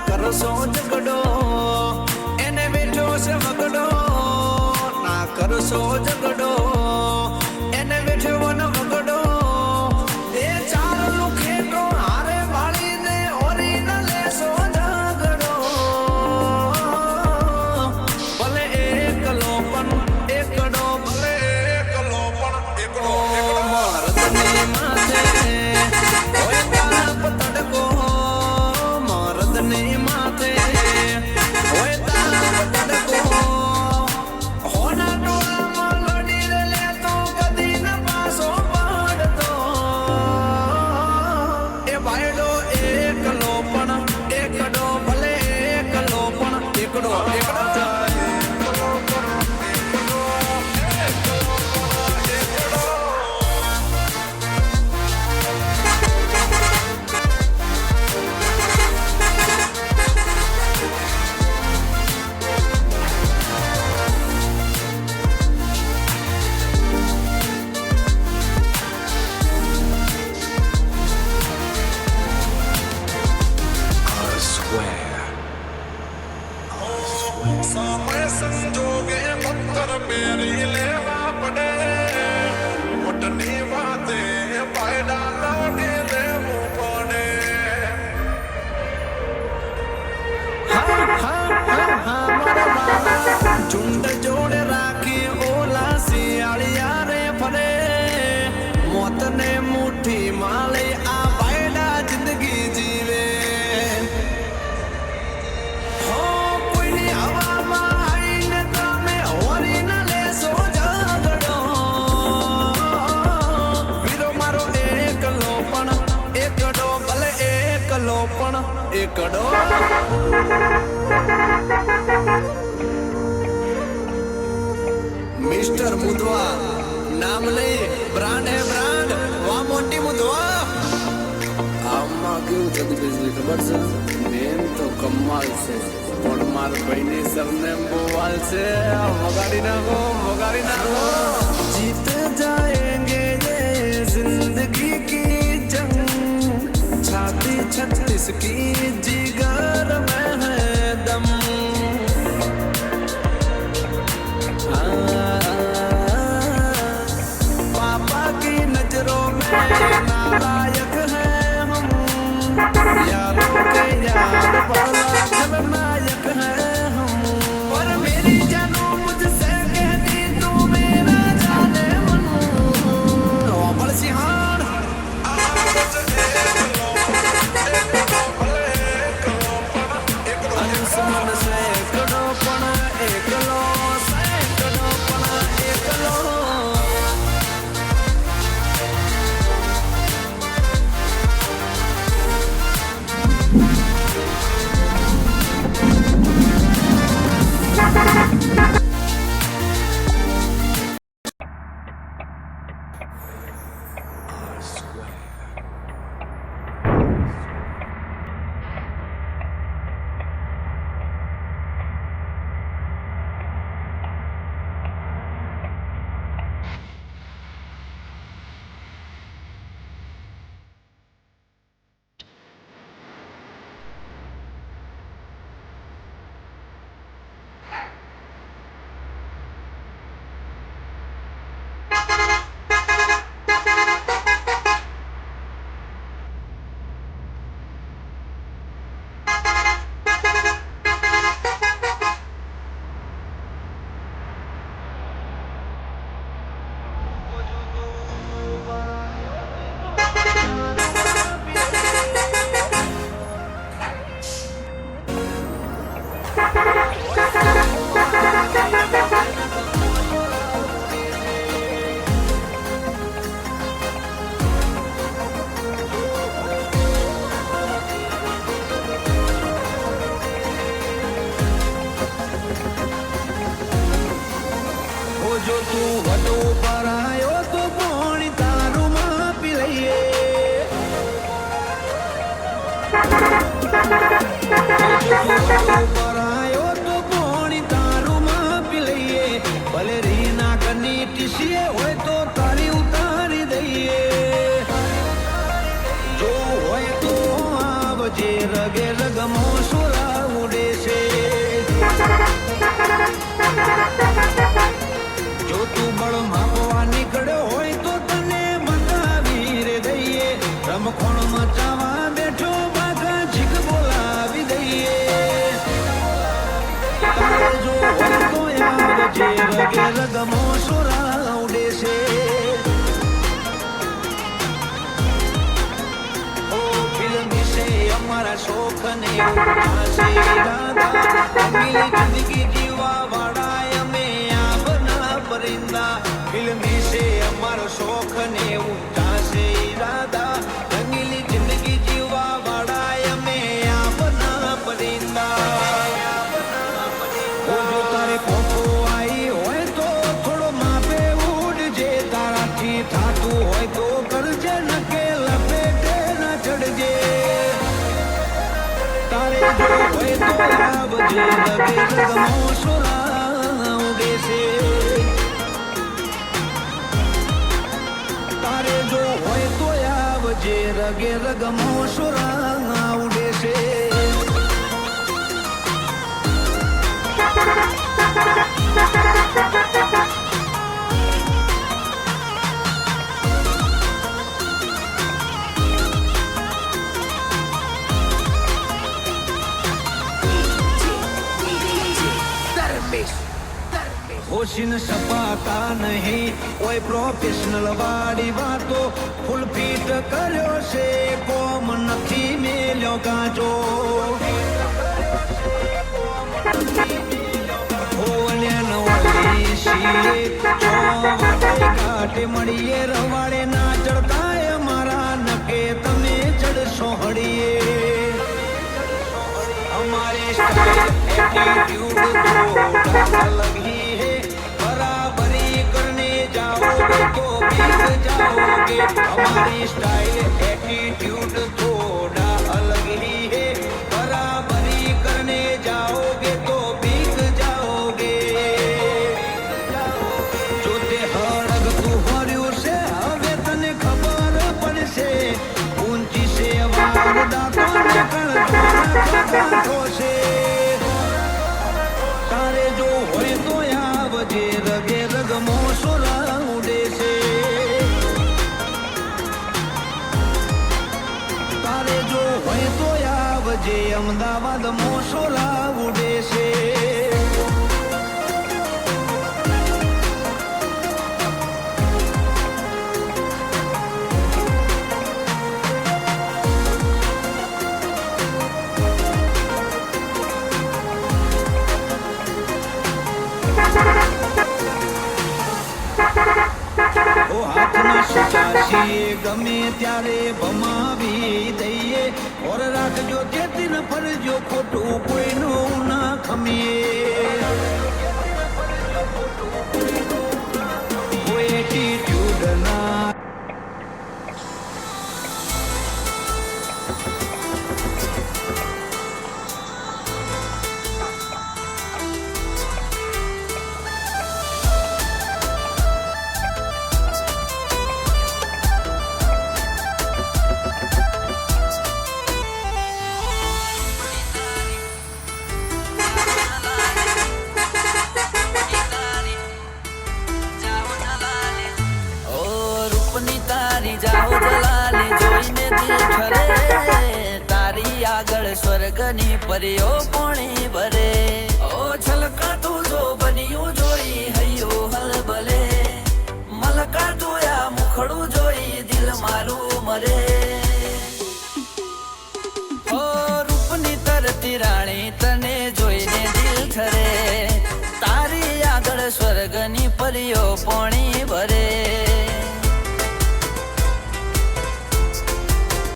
કરશો ઝઘડો એને બેઠો છે વગડો ના કરશો ઝઘડો એને બેઠો ન વગડો એ ચાર લુખેટો હારે વાળીને ઓરી ન લેશો ઝઘડો ભલે એકલો પણ એકડો ભલે એકલો પણ એકડો મરદની માથે હોય તાપ તડકો મરદની માથે હોય તાપ તડકો હોના ટોળામાં લડી લેતો કદી ન પાછો પડતો એ ભાઈડો એકલો પણ એકડો ભલે એકલો પણ એકડો એકડો समय संजोगे पत्थर मेरी लेवा पड़े मोटनी बातें पायदा लौटे लेवो पड़े झुंड जोड़े राखी ओला सियाड़िया रे फरे मौत ने मुट्ठी माले आ पायदा जिंदगी जीवे એકડો મિસ્ટર મુદવા નામ લે બ્રાન્ડ હે બ્રાન્ડ વા મોટી મુદવા આમાં કેવું થતું બેસી ખબર છે નેમ તો કમાલ છે પણ માર ભાઈની સરનેમ બોવાલ છે વગાડી નાખો જીત જાયેંગે ये जिंदगी की जंग छाती 36 की जिगर में है दम पापा की नजरों में नालायक है हम यारों के यार वाला खलनायक है हम और मेरी जानू मुझसे कहती तू मेरा जाने मन रोबल सिहान मन से एकड़ो पण एकलो सैकड़ो पण एकलो जो तू वटो पर आयो तो पानी तारू मां पी लइए जो तू वटो पर आयो तो पानी तारू मां पी लइए આવજે રગે રગમો સુરા ઉડે છે જો તું બળ માપવા નીકળ્યો હોય તો તને બતાવી રે દઈએ રમખોણ મચાવા બેઠો બાગા જીગ બોલાવી દઈએ તારે જો હોય તો આવજે રગે રગમો સુરા ઉડે છે ઓ ફિલ્મી છે અમારા શોખ ને ઉઠાશે રાધા અમીલી જિંદગી જીવા વાળા અમે આપના પરિંદા ફિલ્મી છે અમારો શોખ ને ઉઠાશે રાધા રંગીલી જિંદગી જીવા વાળા અમે આપના પરિંદા જો તારે પોપો આવી હોય તો થોડો માપે ઉડજે તારાથી થાતું હોય તો કરજે નકે લપેટે ના ચડજે તારે જો હોય તો આવજે લગે રગમો સુરા ઉડે છે તારે જો હોય તો આવજે રગે રગમો સુરા ઉડે છે હોશીન સપાતા નહીં કોઈ પ્રોફેશનલ વાળી વાતો ફૂલ ફીટ કર્યો છે કોમ નથી મેલ્યો ગાજો કાટે મળીએ રવાડે ના ચડતાય મારા નકે તમે ચડશો હળીએ हमारे स्टाइल एटीट्यूड थोड़ा अलग ही है बराबरी करने जाओगे तो बिक जाओगे हमारी स्टाइल एटीट्यूड थोड़ा अलग ही है बराबरी करने जाओगे तो बिक जाओगे जो ते हड़ग તું હર્યું છે હવે તને ખબર પડશે ઊંચી છે વારદાતો નીકળતો છે તારે જો હોય તો આવજે રગે રગમો સુરા ઉડે છે તારે જો હોય તો આવજે અમદાવાદ મોસોલા ઉડે છે ઓ હાથમાં સુચાસીએ ગમે ત્યારે ભમાવી દઈએ ઓર રાખજો જેથી ન ફરજો ખોટું કોઈનું ના ખમીએ કોઈ એટીટ્યુડ ના જાઓ જલાલે જોઈને દિલ ઠરે તારી આગળ સ્વર્ગની પરીઓ પોણી ભરે